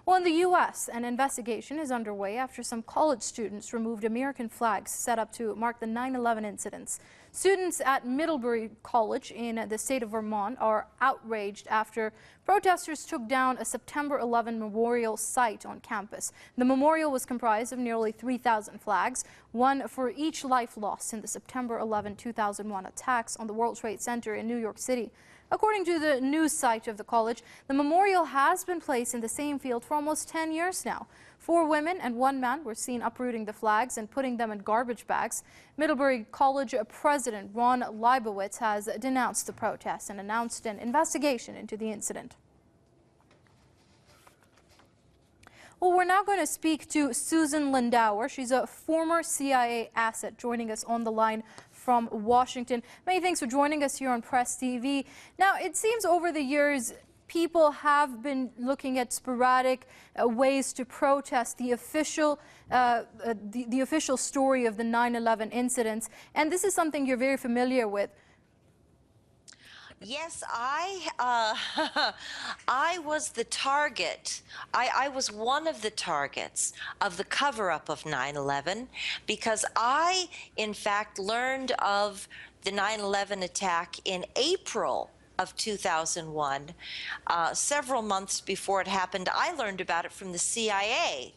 Well, in the U.S., an investigation is underway after some college students removed American flags set up to mark the 9/11 incidents. Students at Middlebury College in the state of Vermont are outraged after protesters took down a September 11 memorial site on campus. The memorial was comprised of nearly 3,000 flags, one for each life lost in the September 11, 2001 attacks on the World Trade Center in New York City. According to the news site of the college, the memorial has been placed in the same field for almost 10 years now. 4 women and 1 man were seen uprooting the flags and putting them in garbage bags. Middlebury College President Ron Leibowitz has denounced the protest and announced an investigation into the incident. Well, we're now going to speak to Susan Lindauer. She's a former CIA asset joining us on the line from Washington. Many thanks for joining us here on Press TV. Now, it seems over the years, people have been looking at sporadic ways to protest the official story of the 9/11 incidents, and this is something you're very familiar with. Yes, I was the target. I was one of the targets of the cover-up of 9/11 because I, in fact, learned of the 9/11 attack in April of 2001. Several months before it happened, I learned about it from the CIA.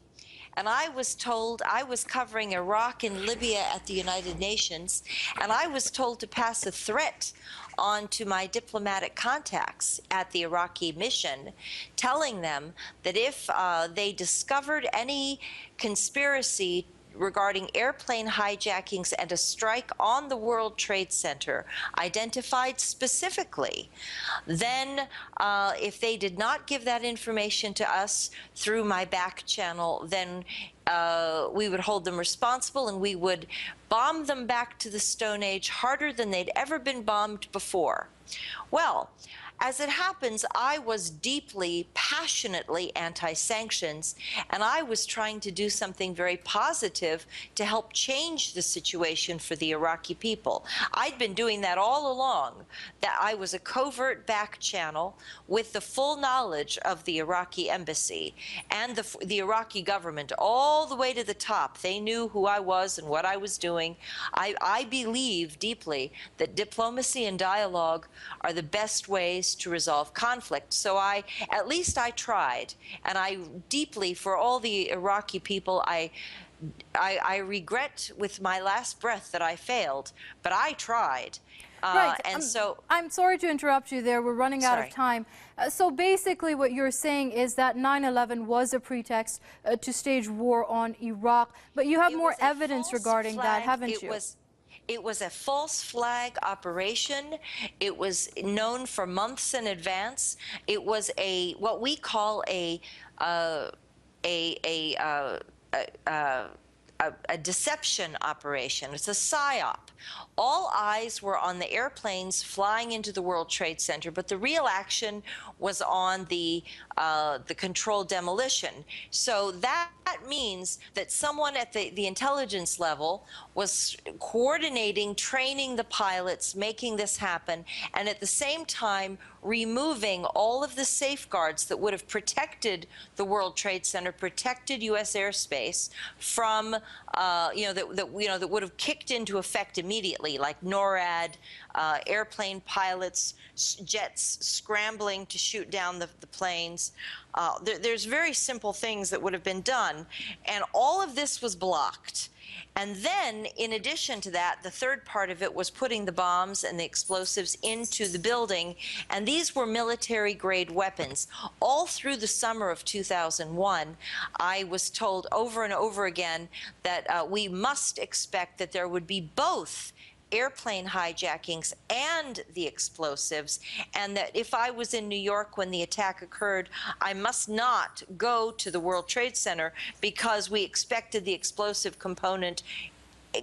And I was told, I was covering Iraq and Libya at the United Nations, and I was told to pass a threat on to my diplomatic contacts at the Iraqi mission, telling them that if they discovered any conspiracy regarding airplane hijackings and a strike on the World Trade Center identified specifically, then if they did not give that information to us through my back channel, then we would hold them responsible and we would bomb them back to the Stone Age harder than they'd ever been bombed before. Well, as it happens, I was deeply, passionately anti-sanctions, and I was trying to do something very positive to help change the situation for the Iraqi people. I'd been doing that all along, that I was a covert back channel with the full knowledge of the Iraqi embassy and the Iraqi government all the way to the top. They knew who I was and what I was doing. I believe deeply that diplomacy and dialogue are the best ways to resolve conflict. So at least I tried, and I deeply, for all the Iraqi people, I regret with my last breath that I failed, but I tried. Right. And so I'm sorry to interrupt you there. We're running out of time. So basically what you're saying is that 9/11 was a pretext to stage war on Iraq, but you have more evidence regarding that, haven't you? It was a false flag operation. It was known for months in advance. It was what we call a deception operation. It's a psyop. All eyes were on the airplanes flying into the World Trade Center, but the real action was on the controlled demolition. So that means that someone at the intelligence level was coordinating, training the pilots, making this happen, and at the same time removing all of the safeguards that would have protected the World Trade Center, protected U.S. airspace from, that would have kicked into effect immediately, like NORAD, airplane pilots, jets scrambling to shoot down the planes. There's very simple things that would have been done, and all of this was blocked. And then, in addition to that, the third part of it was putting the bombs and the explosives into the building, and these were military-grade weapons. All through the summer of 2001, I was told over and over again that we must expect that there would be both airplane hijackings and the explosives, and that if I was in New York when the attack occurred, I must not go to the World Trade Center because we expected the explosive component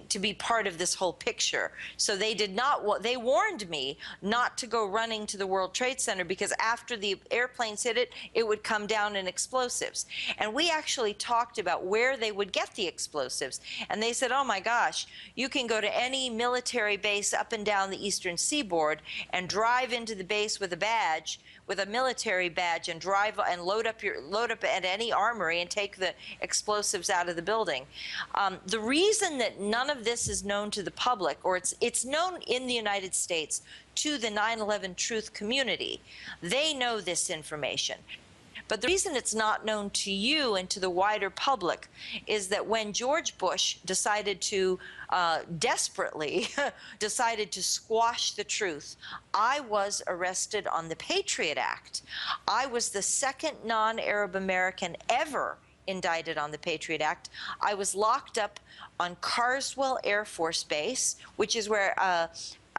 to be part of this whole picture. So they did not, they warned me not to go running to the World Trade Center because after the airplanes hit it, it would come down in explosives. And we actually talked about where they would get the explosives. And they said, oh my gosh, you can go to any military base up and down the eastern seaboard and drive into the base with a badge with a military badge and drive and load up at any armory and take the explosives out of the building. The reason that none of this is known to the public, or it's known in the United States to the 9/11 truth community, they know this information. But the reason it's not known to you and to the wider public is that when George Bush decided to desperately decided to squash the truth, I was arrested on the Patriot Act. I was the second non-Arab American ever indicted on the Patriot Act. I was locked up on Carswell Air Force Base, which is where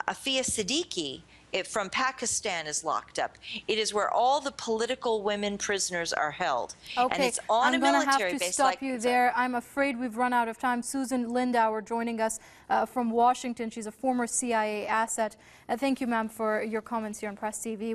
Afia Siddiqui from Pakistan is locked up. It is where all the political women prisoners are held. Okay, and it's on I'm a going to military have to base. stop you there. I'm afraid we've run out of time. Susan Lindauer joining us from Washington. She's a former CIA asset. Thank you, ma'am, for your comments here on Press TV.